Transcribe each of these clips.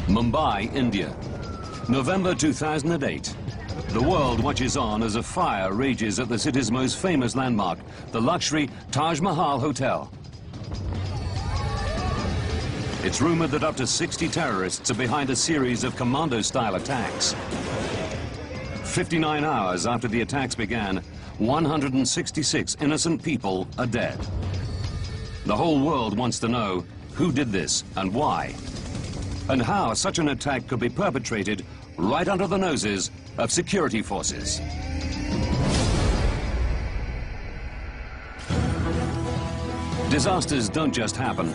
Mumbai, India. November 2008. The world watches on as a fire rages at the city's most famous landmark, the luxury Taj Mahal Hotel. It's rumored that up to 60 terrorists are behind a series of commando-style attacks. 59 hours after the attacks began, 166 innocent people are dead. The whole world wants to know who did this and why, and how such an attack could be perpetrated right under the noses of security forces. Disasters don't just happen.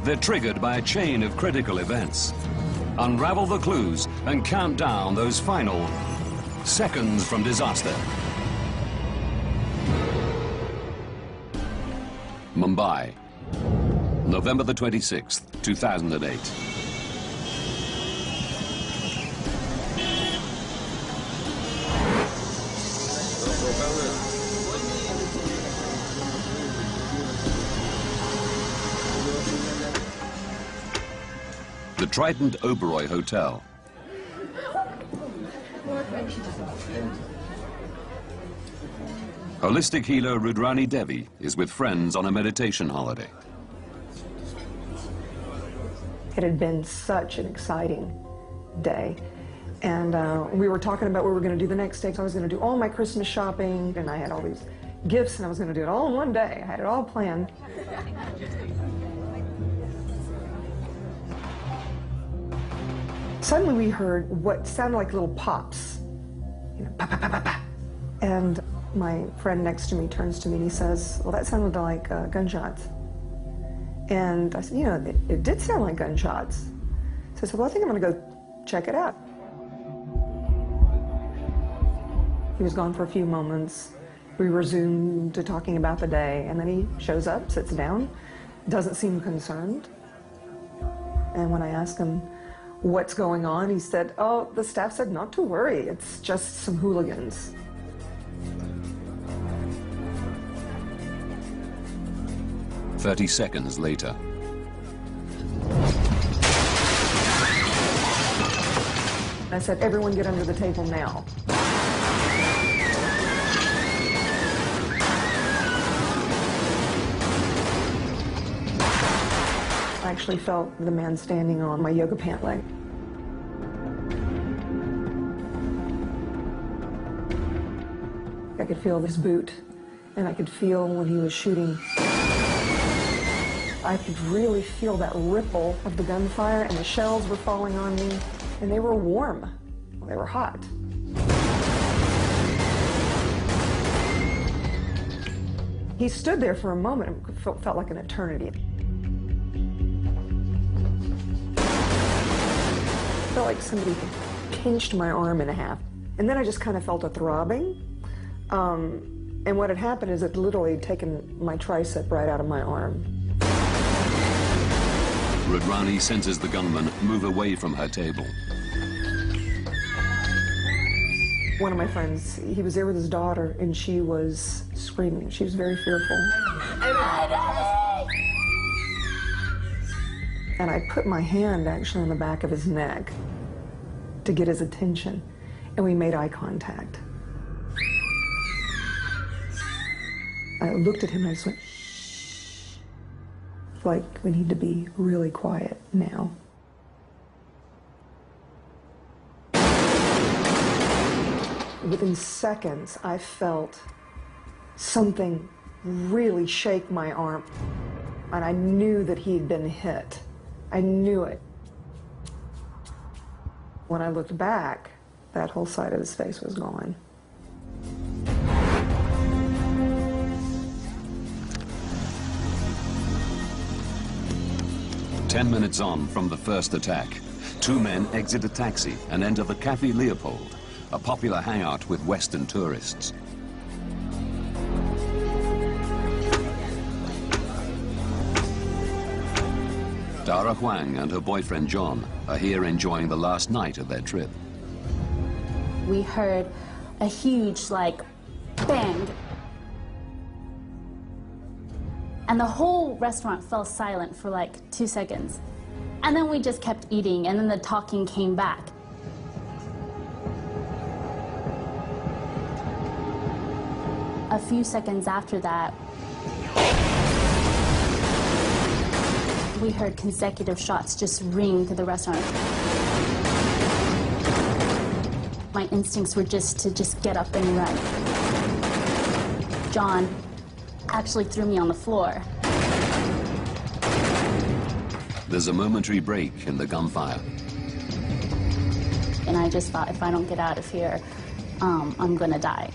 They're triggered by a chain of critical events. Unravel the clues and count down those final seconds from disaster. Mumbai, November the 26th, 2008. The Trident Oberoi Hotel. Holistic healer Rudrani Devi is with friends on a meditation holiday. It had been such an exciting day, and we were talking about what we were going to do the next day. So I was going to do all my Christmas shopping, and I had all these gifts, and I was going to do it all in one day. I had it all planned. Suddenly we heard what sounded like little pops, you know, pa, pa, pa, pa, pa. And my friend next to me turns to me and he says, well, that sounded like gunshots. And I said, you know, it did sound like gunshots. So I said, well, I think I'm going to go check it out. He was gone for a few moments. We resumed to talking about the day, and then he shows up, sits down, doesn't seem concerned. And when I asked him what's going on, he said, oh, the staff said not to worry, it's just some hooligans. "30 seconds later. I said, everyone get under the table now. I actually felt the man standing on my yoga pant leg. I could feel his boot, and I could feel when he was shooting. I could really feel that ripple of the gunfire, and the shells were falling on me, and they were warm. They were hot. He stood there for a moment. It felt like an eternity. It felt like somebody pinched my arm in half. And then I just kind of felt a throbbing. And what had happened is it literally had taken my tricep right out of my arm. Rudrani senses the gunman move away from her table. One of my friends, he was there with his daughter, and she was screaming. She was very fearful. And I put my hand actually on the back of his neck to get his attention, and we made eye contact. I looked at him and I just went, shh. Like, we need to be really quiet now. Within seconds, I felt something really shake my arm, and I knew that he'd been hit. I knew it. When I looked back, that whole side of his face was gone. Ten minutes on from the first attack, two men exit a taxi and enter the Café Leopold, a popular hangout with Western tourists. Dara Huang and her boyfriend John are here enjoying the last night of their trip. We heard a huge, like, bang. And the whole restaurant fell silent for like 2 seconds. And then we just kept eating, and then the talking came back. A few seconds after that, we heard consecutive shots just ring through the restaurant. My instincts were just to get up and run. John actually threw me on the floor. There's a momentary break in the gunfire. And I just thought, if I don't get out of here, I'm gonna die.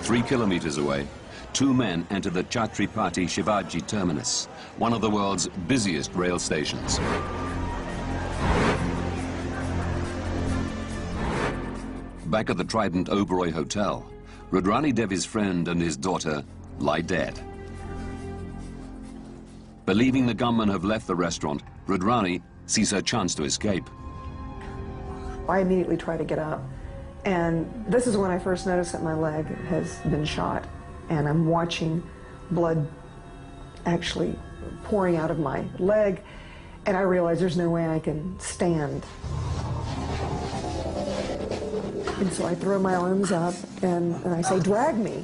Three kilometers away, two men enter the Chhatrapati Shivaji terminus, one of the world's busiest rail stations. Back at the Trident Oberoi Hotel, Rudrani Devi's friend and his daughter lie dead. Believing the gunmen have left the restaurant, Rudrani sees her chance to escape. I immediately try to get up, and this is when I first noticed that my leg has been shot, and I'm watching blood actually pouring out of my leg, and I realize there's no way I can stand. And so I throw my arms up and I say, "Drag me."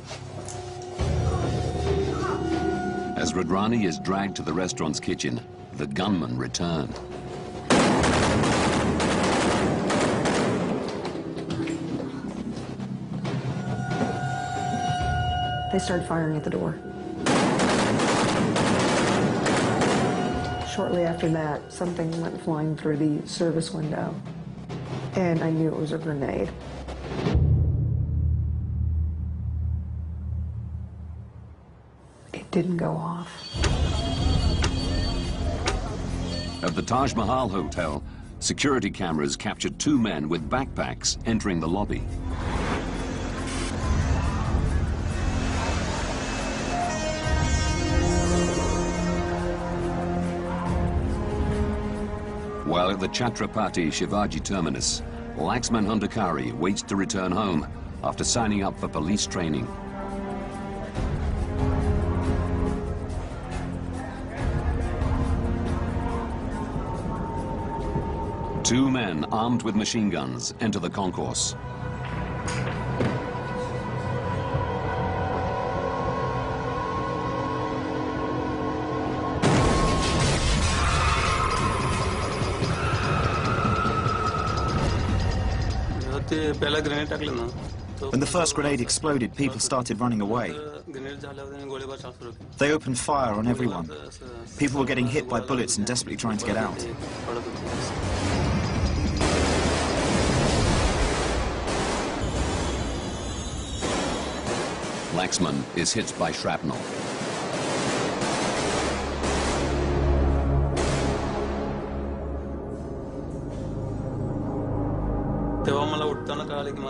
As Rudrani is dragged to the restaurant's kitchen, the gunmen return. They started firing at the door. Shortly after that, something went flying through the service window, and I knew it was a grenade. It didn't go off. At the Taj Mahal Hotel, security cameras captured two men with backpacks entering the lobby. While at the Chhatrapati Shivaji terminus, Laxman Hundakari waits to return home after signing up for police training. Two men armed with machine guns enter the concourse. When the first grenade exploded, people started running away. They opened fire on everyone. People were getting hit by bullets and desperately trying to get out. Laxman is hit by shrapnel.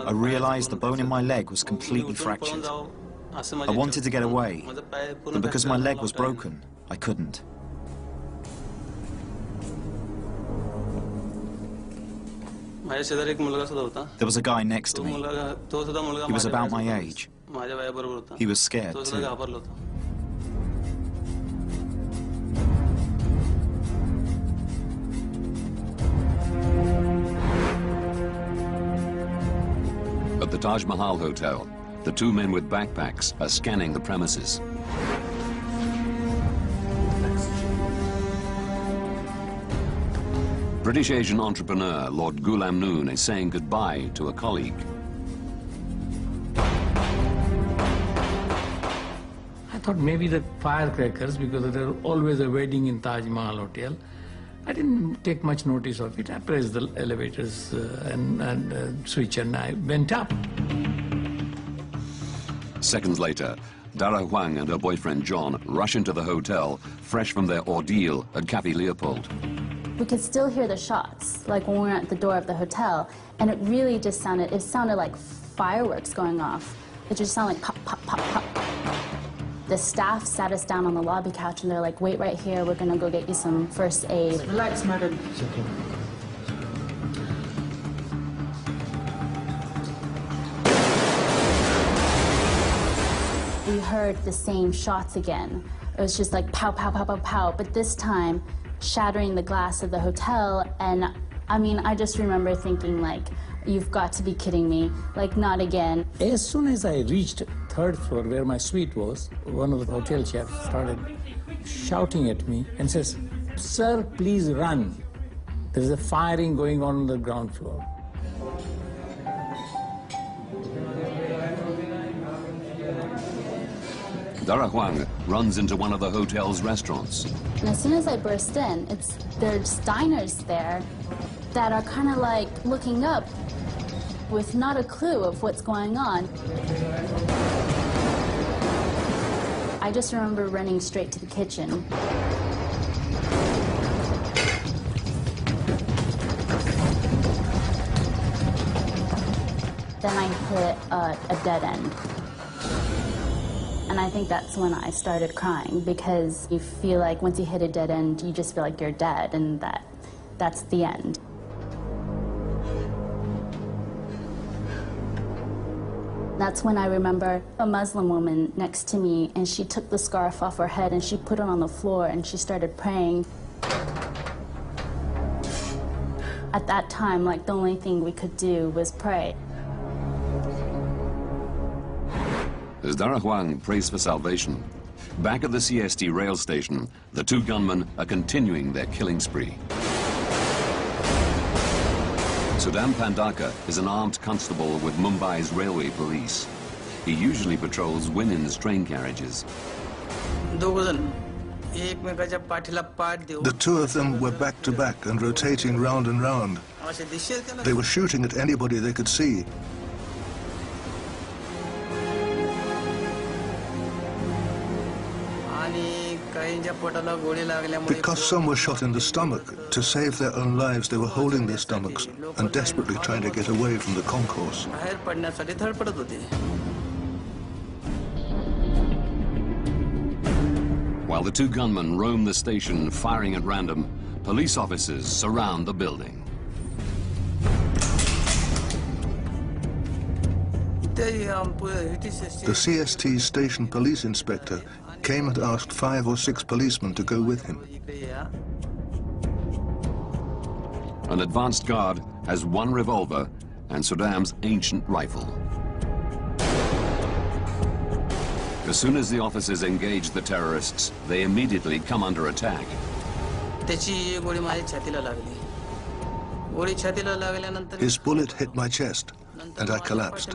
I realized the bone in my leg was completely fractured. I wanted to get away, but because my leg was broken, I couldn't. There was a guy next to me. He was about my age. He was scared too. At the Taj Mahal Hotel, the two men with backpacks are scanning the premises. British Asian entrepreneur Lord Ghulam Noon is saying goodbye to a colleague. I thought maybe the firecrackers, because they're always a wedding in Taj Mahal Hotel. I didn't take much notice of it. I pressed the elevators and switch, and I went up. Seconds later, Dara Huang and her boyfriend John rush into the hotel, fresh from their ordeal at Cafe Leopold. We could still hear the shots, like when we were at the door of the hotel, and it really just sounded like fireworks going off. It just sounded like pop, pop, pop, pop. The staff sat us down on the lobby couch and they're like, "Wait right here, we're gonna go get you some first aid." Relax, madam. It's okay. we heard the same shots again. It was just like pow, pow, pow, pow, pow, but this time shattering the glass of the hotel. And I mean, I just remember thinking like, you've got to be kidding me, like not again. As soon as I reached third floor where my suite was, one of the hotel chefs started shouting at me and says, "Sir, please run. There's a firing going on the ground floor." Dara Huang runs into one of the hotel's restaurants. And as soon as I burst in, there's diners there that are kind of like looking up with not a clue of what's going on. I just remember running straight to the kitchen. Then I hit a dead end. And I think that's when I started crying, because you feel like once you hit a dead end, you just feel like you're dead, and that's the end. That's when I remember a Muslim woman next to me, and she took the scarf off her head and she put it on the floor and she started praying. At that time, like, the only thing we could do was pray. As Dara Huang prays for salvation, back at the CST rail station, the two gunmen are continuing their killing spree. Sudam Pandaka is an armed constable with Mumbai's railway police. He usually patrols women's train carriages. The two of them were back to back and rotating round and round. They were shooting at anybody they could see. Because some were shot in the stomach, to save their own lives, they were holding their stomachs and desperately trying to get away from the concourse. While the two gunmen roam the station firing at random, police officers surround the building. The CST station police inspector came and asked 5 or 6 policemen to go with him. An advanced guard has one revolver and Sudam's ancient rifle. As soon as the officers engage the terrorists, they immediately come under attack. His bullet hit my chest, and I collapsed.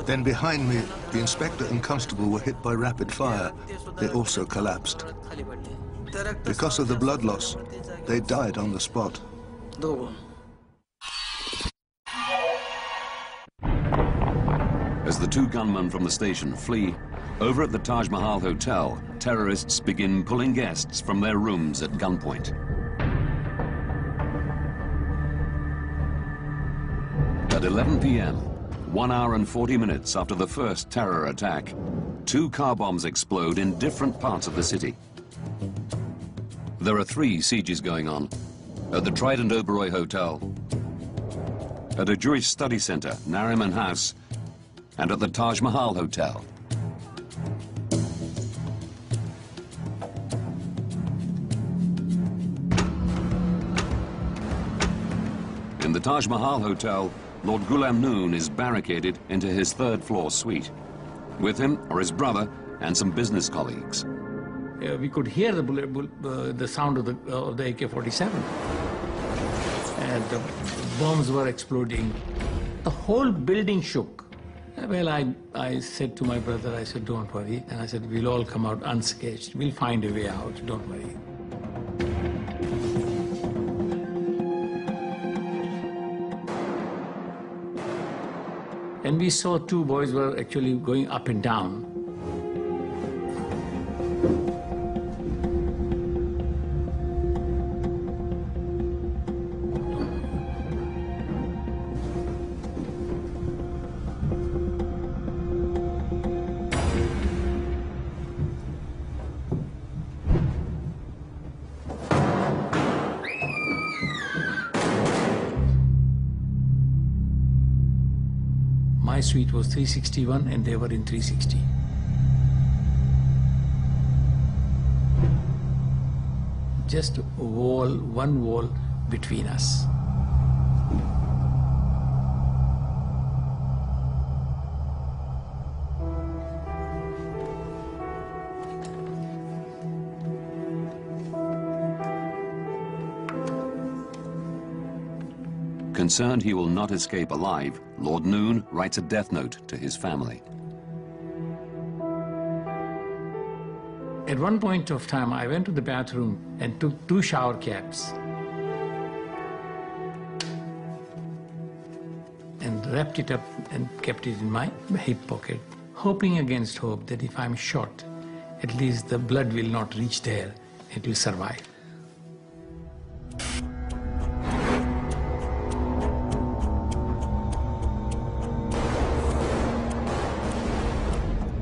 Then behind me, the inspector and constable were hit by rapid fire. They also collapsed. Because of the blood loss, they died on the spot. As the two gunmen from the station flee, over at the Taj Mahal Hotel, terrorists begin pulling guests from their rooms at gunpoint. At 11 p.m., 1 hour and 40 minutes after the first terror attack, 2 car bombs explode in different parts of the city. There are 3 sieges going on: at the Trident Oberoi Hotel, at a Jewish study center, Nariman House, and at the Taj Mahal Hotel. In the Taj Mahal Hotel, Lord Ghulam Noon is barricaded into his 3rd-floor suite. With him are his brother and some business colleagues. We could hear the sound of the AK-47. And the bombs were exploding. The whole building shook. Well, I said to my brother, I said, "Don't worry." And I said, "We'll all come out unscathed. We'll find a way out, don't worry." And we saw 2 boys were actually going up and down. My suite was 361 and they were in 360. Just a wall, one wall between us. Concerned he will not escape alive, Lord Noon writes a death note to his family. At one point of time, I went to the bathroom and took 2 shower caps and wrapped it up and kept it in my hip pocket, hoping against hope that if I'm shot, at least the blood will not reach there, it will survive.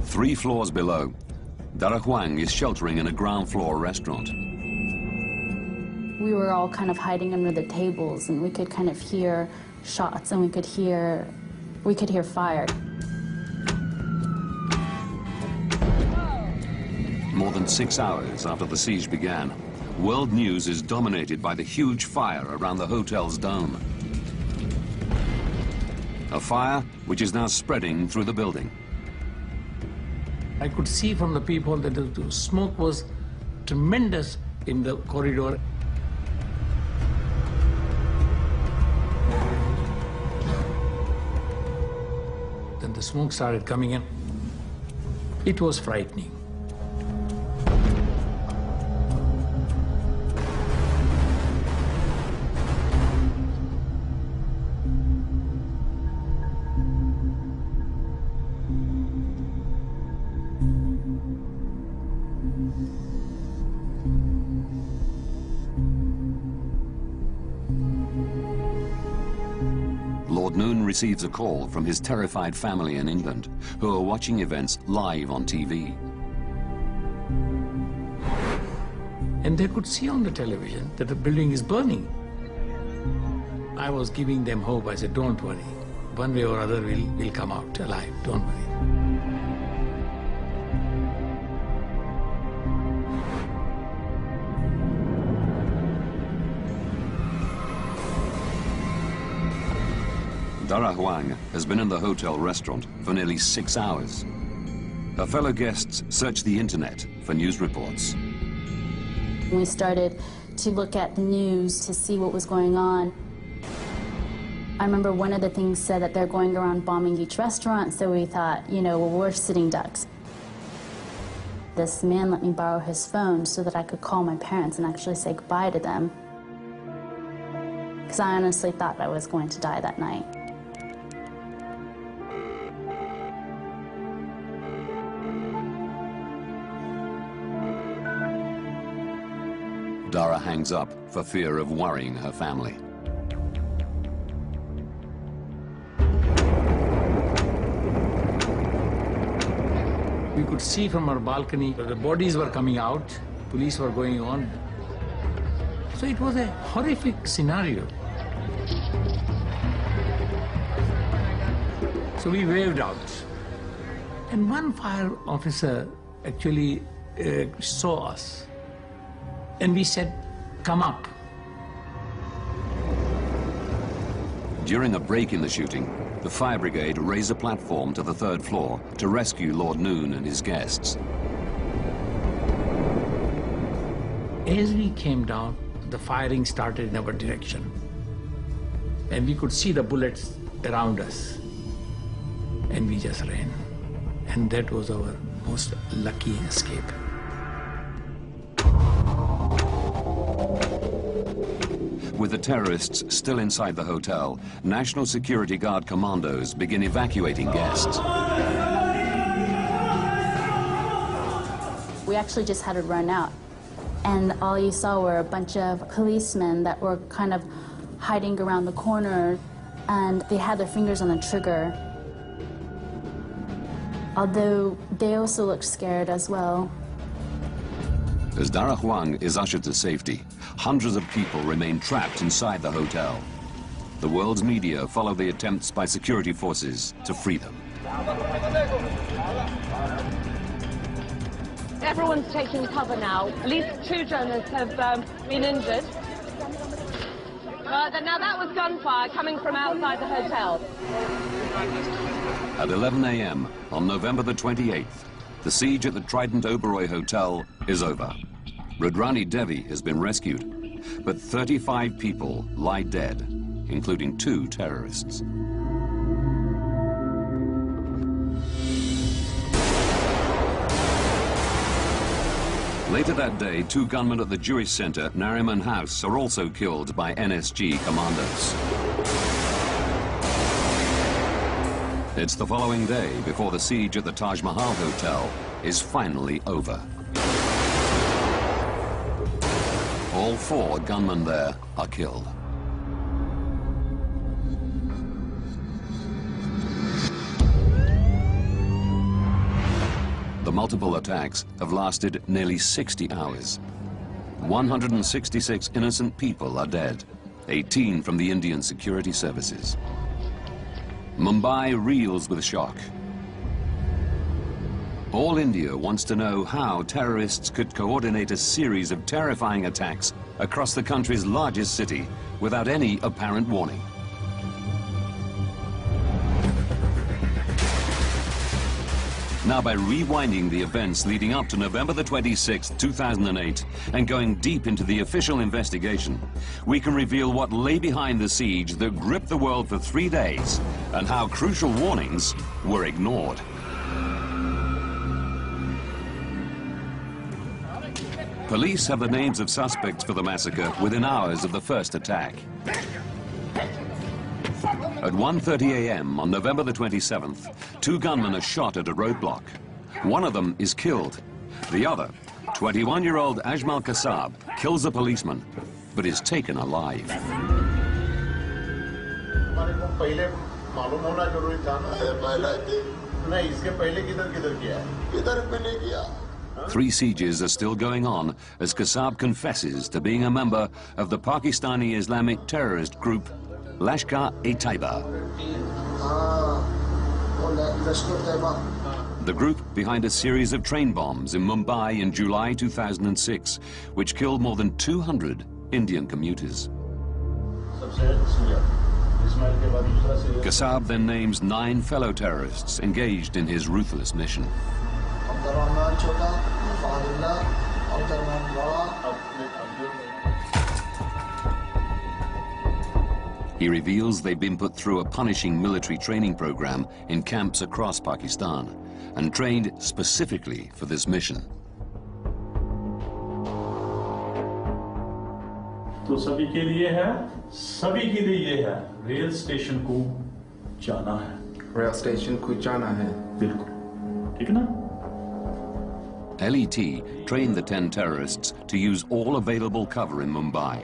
Three floors below, Dara Huang is sheltering in a ground floor restaurant. We were all kind of hiding under the tables, and we could kind of hear shots, and we could hear fire. More than 6 hours after the siege began, world news is dominated by the huge fire around the hotel's dome. A fire which is now spreading through the building. I could see from the people that the smoke was tremendous in the corridor. Then the smoke started coming in. It was frightening. Lord Noon receives a call from his terrified family in England, who are watching events live on TV. And they could see on the television that the building is burning. I was giving them hope. I said, don't worry. One way or other, we'll come out alive. Don't worry. Dara Huang has been in the hotel restaurant for nearly 6 hours. Her fellow guests search the internet for news reports. We started to look at the news to see what was going on. I remember one of the things said that they're going around bombing each restaurant, so we thought, you know, well, we're sitting ducks. This man let me borrow his phone so that I could call my parents and actually say goodbye to them. Because I honestly thought I was going to die that night. Dara hangs up for fear of worrying her family. We could see from our balcony that the bodies were coming out, police were going on. So it was a horrific scenario. So we waved out. And one fire officer actually saw us. And we said, come up. During a break in the shooting, the fire brigade raise a platform to the 3rd floor to rescue Lord Noon and his guests. As we came down, the firing started in our direction. And we could see the bullets around us. And we just ran. And that was our most lucky escape. With the terrorists still inside the hotel, National Security Guard commandos begin evacuating guests. We actually just had to run out. And all you saw were a bunch of policemen that were kind of hiding around the corner, and they had their fingers on the trigger. Although they also looked scared as well. As Dara Huang is ushered to safety, hundreds of people remain trapped inside the hotel. the world's media follow the attempts by security forces to free them. Everyone's taking cover now. At least 2 journalists have been injured. Now that was gunfire coming from outside the hotel. At 11 a.m. on November the 28th, the siege at the Trident Oberoi Hotel is over. Rudrani Devi has been rescued, but 35 people lie dead, including 2 terrorists. Later that day, 2 gunmen at the Jewish center, Nariman House, are also killed by NSG commandos. It's the following day before the siege at the Taj Mahal Hotel is finally over. All 4 gunmen there are killed. The multiple attacks have lasted nearly 60 hours. 166 innocent people are dead, 18 from the Indian security services. Mumbai reels with shock. All India wants to know how terrorists could coordinate a series of terrifying attacks across the country's largest city without any apparent warning. Now, by rewinding the events leading up to November the 26th, 2008, and going deep into the official investigation, we can reveal what lay behind the siege that gripped the world for 3 days, and how crucial warnings were ignored. Police have the names of suspects for the massacre within hours of the first attack. At 1:30 a.m. on November the 27th, 2 gunmen are shot at a roadblock. One of them is killed. The other, 21-year-old Ajmal Kasab, kills a policeman, but is taken alive. 3 sieges are still going on as Kasab confesses to being a member of the Pakistani Islamic terrorist group Lashkar-e-Taiba. The group behind a series of train bombs in Mumbai in July 2006, which killed more than 200 Indian commuters. Kasab then names 9 fellow terrorists engaged in his ruthless mission. He reveals they've been put through a punishing military training program in camps across Pakistan and trained specifically for this mission. तो सभी के लिए है, सभी के लिए ये है, रेल स्टेशन को जाना है। रेल स्टेशन को जाना है। बिल्कुल, ठीक ना? LET trained the 10 terrorists to use all available cover in Mumbai.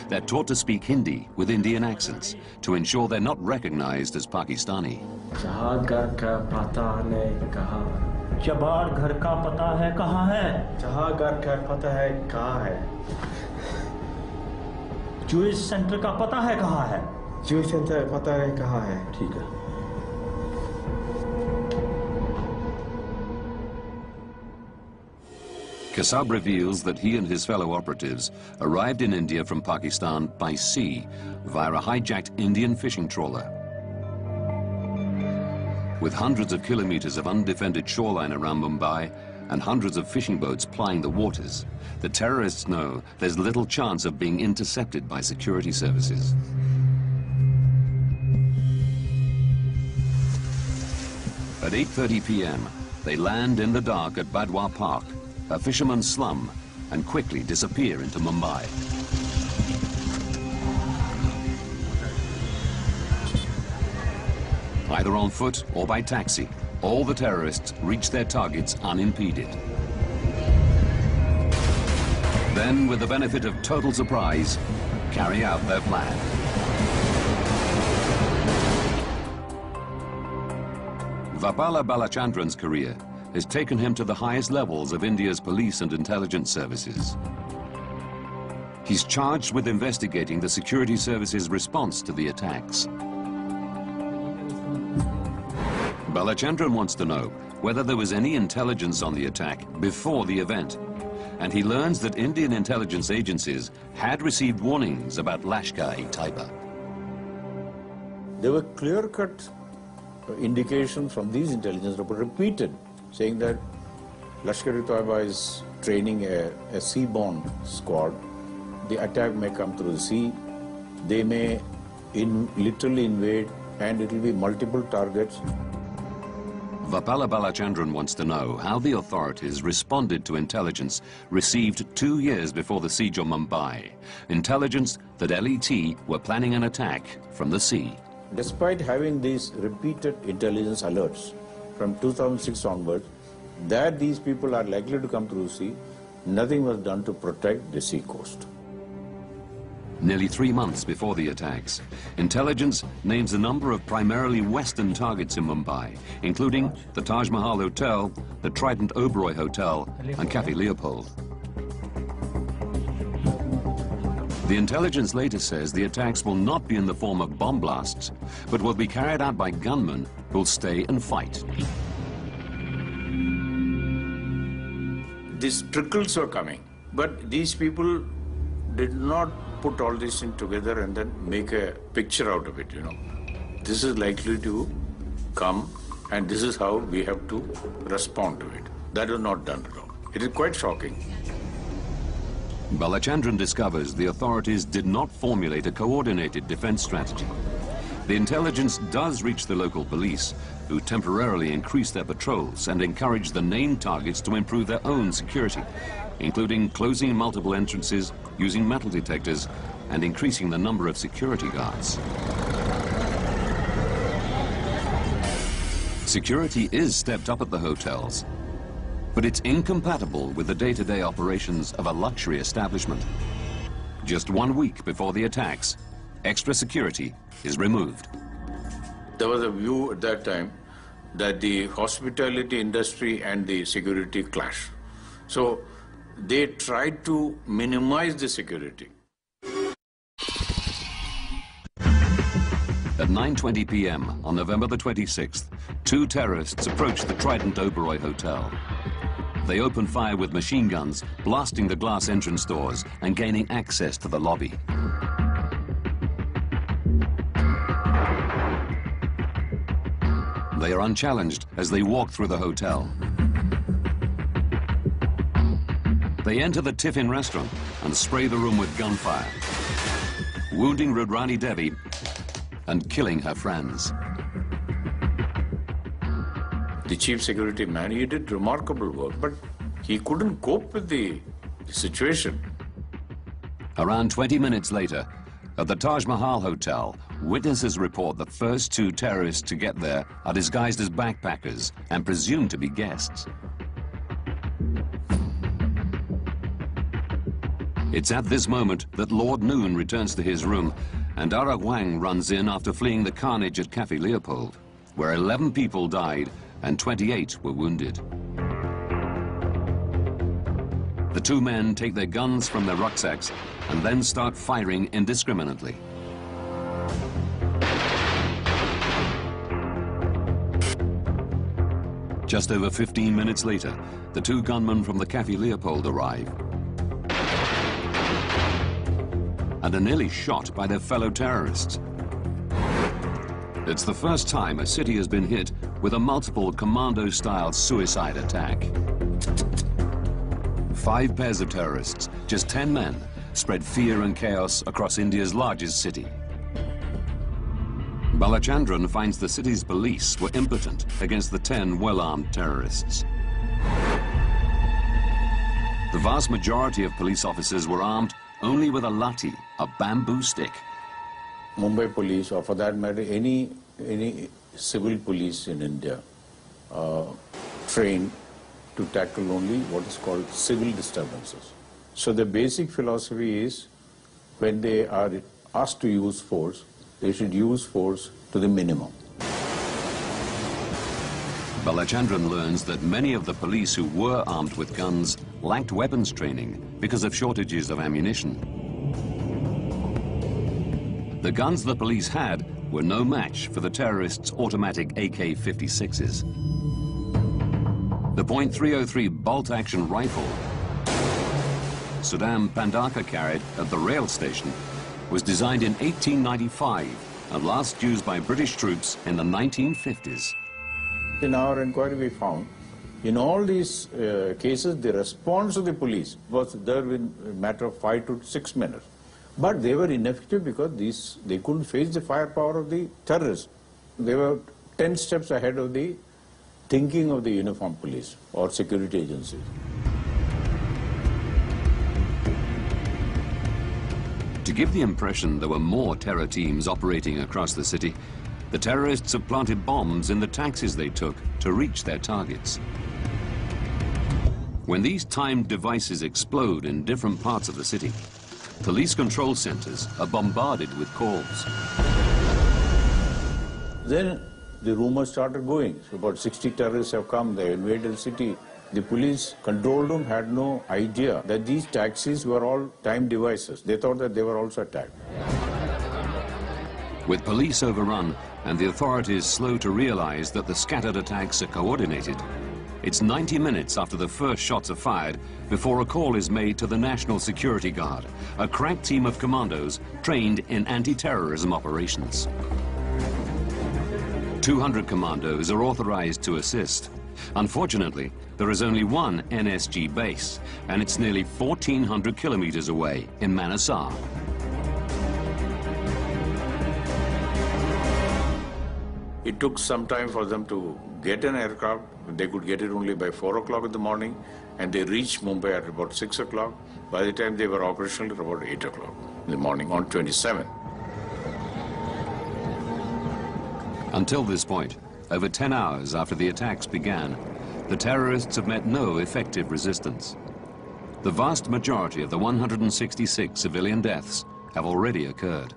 They're taught to speak Hindi with Indian accents to ensure they're not recognized as Pakistani. जहाँ घर का पता नहीं कहाँ, जबार घर का पता है कहाँ है, जहाँ घर का पता है कहाँ है, ज्यूइश सेंटर का पता है कहाँ है, ज्यूइश सेंटर पता है कहाँ है, ठीक है। Kasab reveals that he and his fellow operatives arrived in India from Pakistan by sea via a hijacked Indian fishing trawler. With hundreds of kilometers of undefended shoreline around Mumbai and hundreds of fishing boats plying the waters, the terrorists know there's little chance of being intercepted by security services. At 8:30 p.m., they land in the dark at Badwa Park, a fisherman's slum, and quickly disappear into Mumbai. Either on foot or by taxi, all the terrorists reach their targets unimpeded. Then, with the benefit of total surprise, carry out their plan. Vapala Balachandran's career has taken him to the highest levels of India's police and intelligence services. He's charged with investigating the security service's response to the attacks. Balachandran wants to know whether there was any intelligence on the attack before the event. And he learns that Indian intelligence agencies had received warnings about Lashkar-e-Taiba. There were clear-cut indications from these intelligence reports repeated, saying that Lashkar-e-Taiba is training a sea-borne squad. The attack may come through the sea. They may literally invade, and it will be multiple targets. Vapala Balachandran wants to know how the authorities responded to intelligence received 2 years before the siege of Mumbai. Intelligence that LET were planning an attack from the sea. Despite having these repeated intelligence alerts from 2006 onwards, that these people are likely to come through the sea, nothing was done to protect the sea coast. Nearly 3 months before the attacks, intelligence names a number of primarily Western targets in Mumbai, including the Taj Mahal Hotel, the Trident Oberoi Hotel, and Cafe Leopold. The intelligence later says the attacks will not be in the form of bomb blasts, but will be carried out by gunmen who'll stay and fight. These trickles were coming, but these people did not put all this in together and then make a picture out of it, you know. This is likely to come, and this is how we have to respond to it. That was not done at all. It is quite shocking. Balachandran discovers the authorities did not formulate a coordinated defense strategy. The intelligence does reach the local police, who temporarily increase their patrols and encourage the named targets to improve their own security, including closing multiple entrances, using metal detectors, and increasing the number of security guards. Security is stepped up at the hotels, but it's incompatible with the day-to-day operations of a luxury establishment. Just 1 week before the attacks, extra security is removed. There was a view at that time that the hospitality industry and the security clash. So they tried to minimize the security. At 9:20 p.m. on November the 26th, 2 terrorists approached the Trident Oberoi Hotel. They opened fire with machine guns, blasting the glass entrance doors and gaining access to the lobby. They are unchallenged as they walk through the hotel. They enter the Tiffin restaurant and spray the room with gunfire, wounding Rudrani Devi and killing her friends. The chief security man, he did remarkable work, but he couldn't cope with the situation. Around 20 minutes later, at the Taj Mahal Hotel, witnesses report the first 2 terrorists to get there are disguised as backpackers and presumed to be guests. It's at this moment that Lord Noon returns to his room and Ara Wang runs in after fleeing the carnage at Cafe Leopold, where 11 people died and 28 were wounded. The 2 men take their guns from their rucksacks and then start firing indiscriminately. Just over 15 minutes later, the 2 gunmen from the Cafe Leopold arrive and are nearly shot by their fellow terrorists. It's the first time a city has been hit with a multiple commando-style suicide attack. 5 pairs of terrorists, just 10 men, spread fear and chaos across India's largest city. Balachandran finds the city's police were impotent against the 10 well-armed terrorists. The vast majority of police officers were armed only with a lathi, a bamboo stick. Mumbai police, or for that matter, any civil police in India, trained to tackle only what is called civil disturbances. So the basic philosophy is, when they are asked to use force, they should use force to the minimum. Balachandran learns that many of the police who were armed with guns lacked weapons training because of shortages of ammunition. The guns the police had were no match for the terrorists' automatic AK-56s. The .303 bolt-action rifle Saddam Pandaka carried at the rail station was designed in 1895 and last used by British troops in the 1950s. In our inquiry we found, in all these cases, the response of the police was there in a matter of 5 to 6 minutes. But they were ineffective because they couldn't face the firepower of the terrorists. They were 10 steps ahead of the thinking of the uniformed police or security agencies. To give the impression there were more terror teams operating across the city, the terrorists have planted bombs in the taxis they took to reach their targets. When these timed devices explode in different parts of the city, police control centers are bombarded with calls. Then the rumors started going. So about 60 terrorists have come, they invaded the city. The police controlled them, had no idea that these taxis were all timed devices. They thought that they were also attacked. With police overrun and the authorities slow to realize that the scattered attacks are coordinated, it's 90 minutes after the first shots are fired before a call is made to the National Security Guard, a crack team of commandos trained in anti-terrorism operations. 200 commandos are authorized to assist. Unfortunately, there is only one NSG base, and it's nearly 1,400 kilometers away in Massacre. It took some time for them to get an aircraft. They could get it only by 4 o'clock in the morning, and they reached Mumbai at about 6 o'clock. By the time they were operational, at about 8 o'clock in the morning on 27. Until this point, over 10 hours after the attacks began, the terrorists have met no effective resistance. The vast majority of the 166 civilian deaths have already occurred.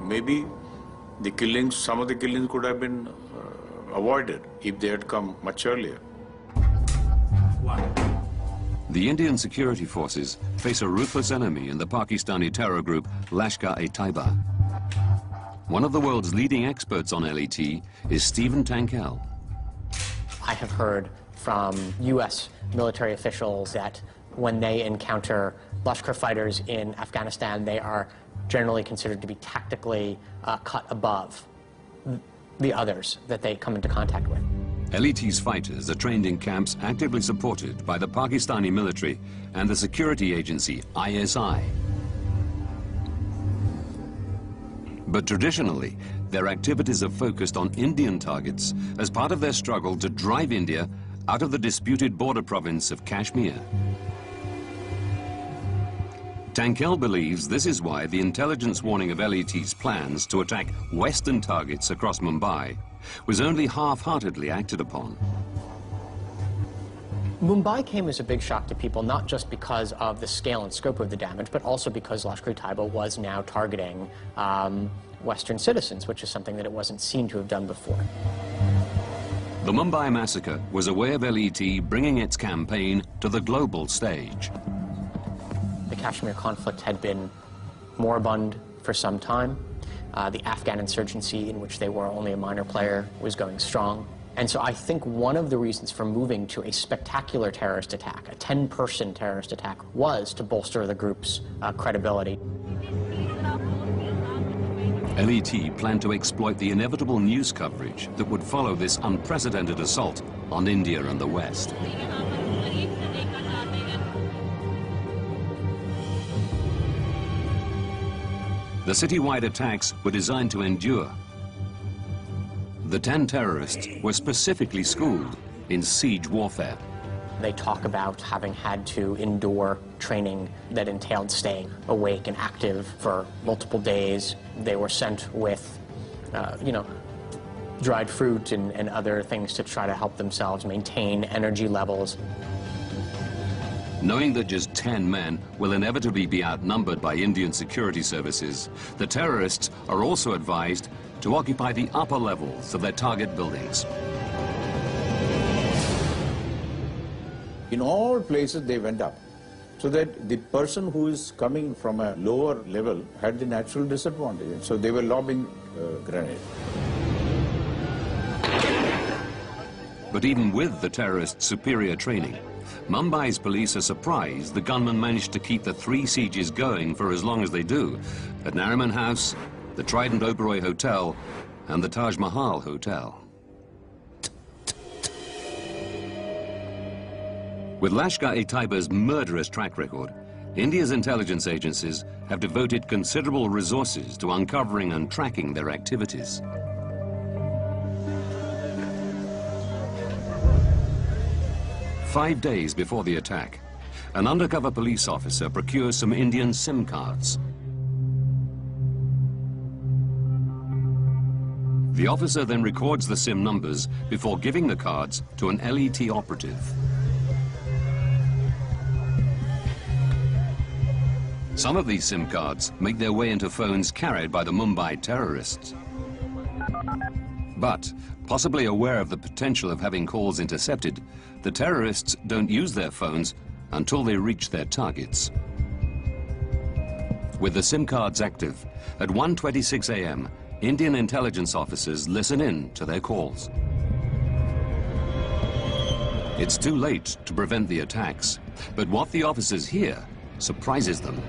Maybe the killings, some of the killings could have been avoided if they had come much earlier. The Indian security forces face a ruthless enemy in the Pakistani terror group Lashkar-e-Taiba. One of the world's leading experts on LET is Stephen Tankel. I have heard from U.S. military officials that when they encounter Lashkar fighters in Afghanistan, they are generally considered to be tactically cut above the others that they come into contact with. LET's fighters are trained in camps actively supported by the Pakistani military and the security agency ISI. But traditionally, their activities are focused on Indian targets as part of their struggle to drive India out of the disputed border province of Kashmir. Tankel believes this is why the intelligence warning of LET's plans to attack Western targets across Mumbai was only half-heartedly acted upon. Mumbai came as a big shock to people, not just because of the scale and scope of the damage, but also because Lashkar-e-Taiba was now targeting Western citizens, which is something that it wasn't seen to have done before. The Mumbai massacre was a way of LET bringing its campaign to the global stage. The Kashmir conflict had been moribund for some time. The Afghan insurgency, in which they were only a minor player, was going strong. And so I think one of the reasons for moving to a spectacular terrorist attack, a 10-person terrorist attack, was to bolster the group's credibility. LET planned to exploit the inevitable news coverage that would follow this unprecedented assault on India and the West. The citywide attacks were designed to endure. The 10 terrorists were specifically schooled in siege warfare. They talk about having had to endure training that entailed staying awake and active for multiple days. They were sent with, dried fruit and other things to try to help themselves maintain energy levels. Knowing that just 10 men will inevitably be outnumbered by Indian security services, the terrorists are also advised to occupy the upper levels of their target buildings. In all places they went up. So that the person who is coming from a lower level had the natural disadvantage. So they were lobbing grenades. But even with the terrorists' superior training, Mumbai's police are surprised the gunmen managed to keep the 3 sieges going for as long as they do at Nariman House, the Trident Oberoi Hotel, and the Taj Mahal Hotel. With Lashkar-e-Taiba's murderous track record, India's intelligence agencies have devoted considerable resources to uncovering and tracking their activities. Five days before the attack, an undercover police officer procures some Indian SIM cards. The officer then records the SIM numbers before giving the cards to an LET operative. Some of these SIM cards make their way into phones carried by the Mumbai terrorists. But, possibly aware of the potential of having calls intercepted, the terrorists don't use their phones until they reach their targets. With the SIM cards active, at 1:26 a.m., Indian intelligence officers listen in to their calls. It's too late to prevent the attacks, but what the officers hear surprises them.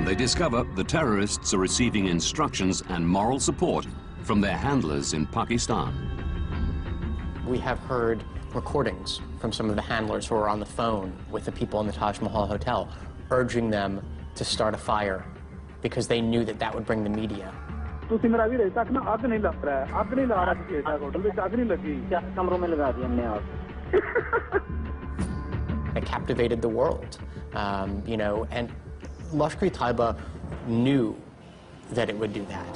They discover the terrorists are receiving instructions and moral support from their handlers in Pakistan. We have heard recordings from some of the handlers who are on the phone with the people in the Taj Mahal Hotel, urging them to start a fire because they knew that that would bring the media. It captivated the world, you know, and Lashkar-e-Taiba knew that it would do that.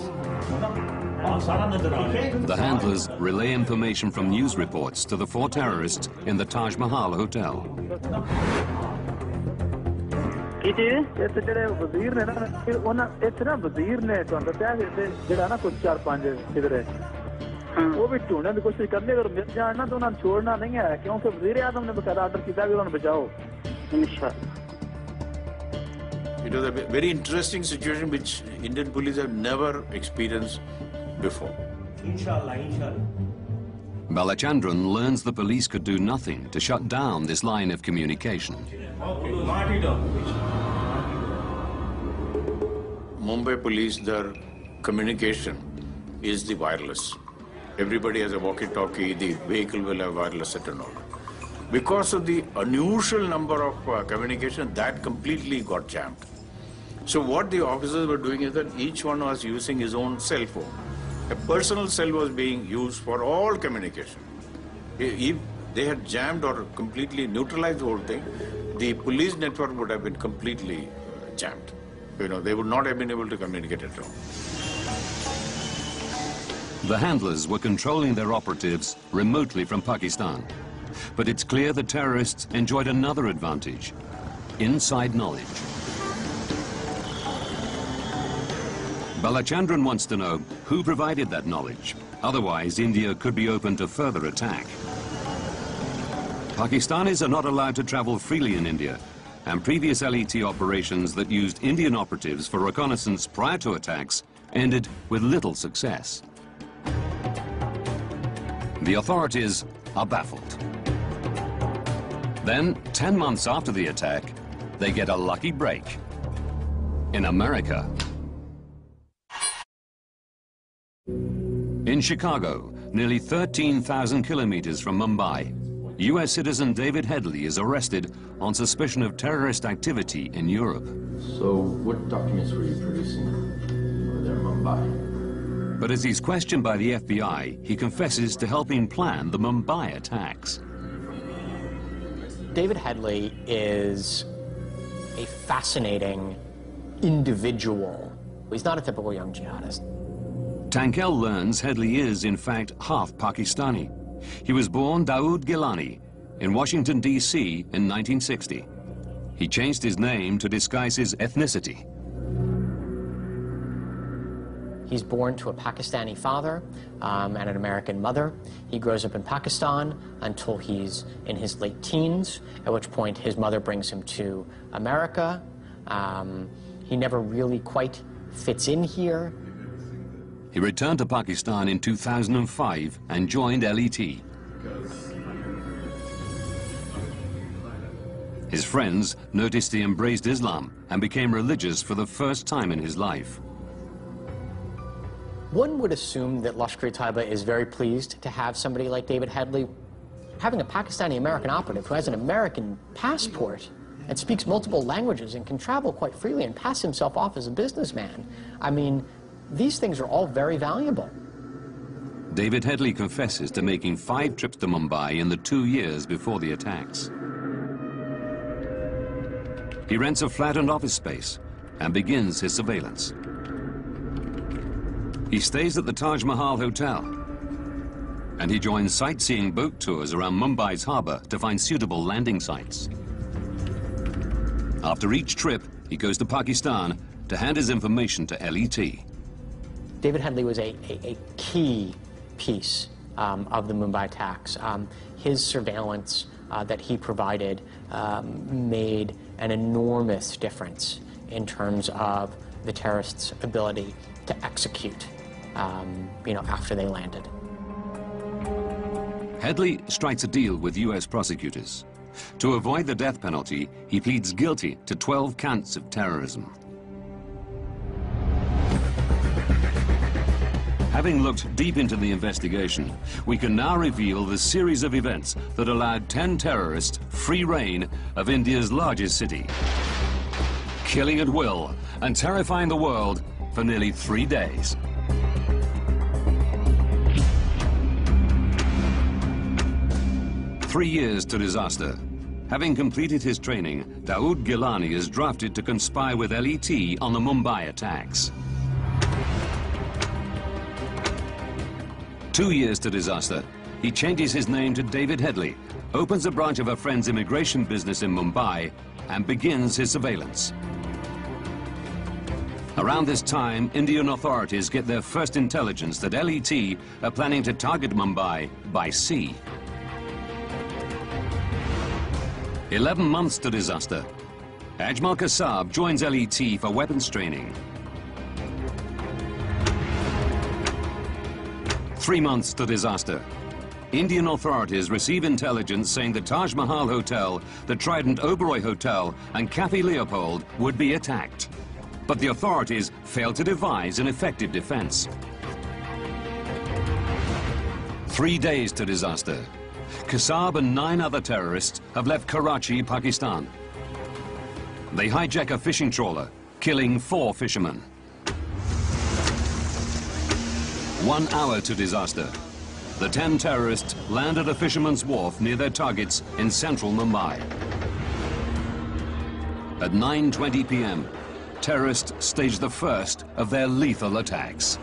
The handlers relay information from news reports to the 4 terrorists in the Taj Mahal Hotel. It was a very interesting situation which Indian police have never experienced before. Inshallah, inshallah. Balachandran learns the police could do nothing to shut down this line of communication. Mumbai police, their communication is the wireless. Everybody has a walkie-talkie, the vehicle will have wireless set and all. Because of the unusual number of communication, that completely got jammed. So what the officers were doing is that each one was using his own cell phone. A personal cell was being used for all communication. If they had jammed or completely neutralized the whole thing, the police network would have been completely jammed. You know, they would not have been able to communicate at all. The handlers were controlling their operatives remotely from Pakistan. But it's clear the terrorists enjoyed another advantage: inside knowledge. Balachandran wants to know who provided that knowledge. Otherwise, India could be open to further attack. Pakistanis are not allowed to travel freely in India, and previous LET operations that used Indian operatives for reconnaissance prior to attacks ended with little success. The authorities are baffled. Then, 10 months after the attack, they get a lucky break in America. In Chicago, nearly 13,000 kilometers from Mumbai, US citizen David Headley is arrested on suspicion of terrorist activity in Europe. So, what documents were you producing over there in Mumbai? But as he's questioned by the FBI, he confesses to helping plan the Mumbai attacks. David Headley is a fascinating individual. He's not a typical young jihadist. Tankel learns Headley is, in fact, half Pakistani. He was born Dawood Gilani in Washington, D.C. in 1960. He changed his name to disguise his ethnicity. He's born to a Pakistani father and an American mother. He grows up in Pakistan until he's in his late teens, at which point his mother brings him to America. He never really quite fits in here. He returned to Pakistan in 2005 and joined LET. His friends noticed he embraced Islam and became religious for the first time in his life. One would assume that Lashkar-e-Taiba is very pleased to have somebody like David Headley. Having a Pakistani-American operative who has an American passport and speaks multiple languages and can travel quite freely and pass himself off as a businessman, I mean, these things are all very valuable. David Headley confesses to making 5 trips to Mumbai in the 2 years before the attacks. He rents a flat and office space and begins his surveillance. He stays at the Taj Mahal Hotel, and he joins sightseeing boat tours around Mumbai's harbour to find suitable landing sites. After each trip, he goes to Pakistan to hand his information to LET. David Headley was a key piece of the Mumbai attacks. His surveillance that he provided made an enormous difference in terms of the terrorists' ability to execute, after they landed. Headley strikes a deal with US prosecutors. To avoid the death penalty, he pleads guilty to 12 counts of terrorism. Having looked deep into the investigation, we can now reveal the series of events that allowed 10 terrorists free rein of India's largest city, killing at will and terrifying the world for nearly 3 days. Three years to disaster. Having completed his training, Dawood Gilani is drafted to conspire with LET on the Mumbai attacks. 2 years to disaster. He changes his name to David Headley, opens a branch of a friend's immigration business in Mumbai, and begins his surveillance. Around this time, Indian authorities get their first intelligence that LET are planning to target Mumbai by sea. 11 months to disaster. Ajmal Kasab joins LET for weapons training. 3 months to disaster. Indian authorities receive intelligence saying the Taj Mahal Hotel, the Trident Oberoi Hotel, and Cafe Leopold would be attacked. But the authorities failed to devise an effective defense. 3 days to disaster. Kasab and 9 other terrorists have left Karachi, Pakistan. They hijack a fishing trawler, killing 4 fishermen. 1 hour to disaster. The 10 terrorists land at a fisherman's wharf near their targets in central Mumbai. At 9:20 p.m., terrorists stage the first of their lethal attacks.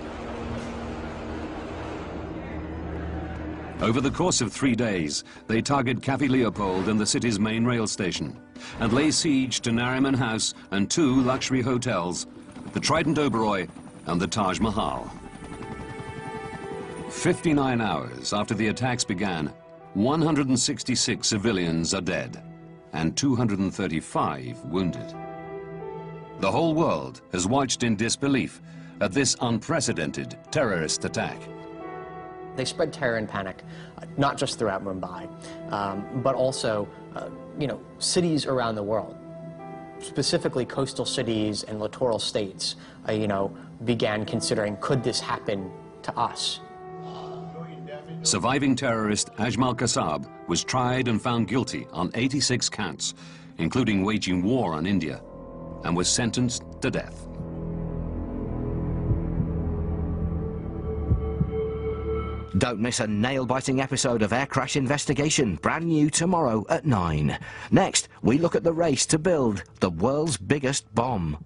Over the course of 3 days, they target Cafe Leopold and the city's main rail station, and lay siege to Nariman House and 2 luxury hotels, the Trident Oberoi and the Taj Mahal. 59 hours after the attacks began, 166 civilians are dead and 235 wounded. The whole world has watched in disbelief at this unprecedented terrorist attack. They spread terror and panic, not just throughout Mumbai, but also, cities around the world. Specifically, coastal cities and littoral states, began considering, could this happen to us? Surviving terrorist Ajmal Kasab was tried and found guilty on 86 counts, including waging war on India, and was sentenced to death. Don't miss a nail-biting episode of Air Crash Investigation, brand new tomorrow at 9. Next, we look at the race to build the world's biggest bomb.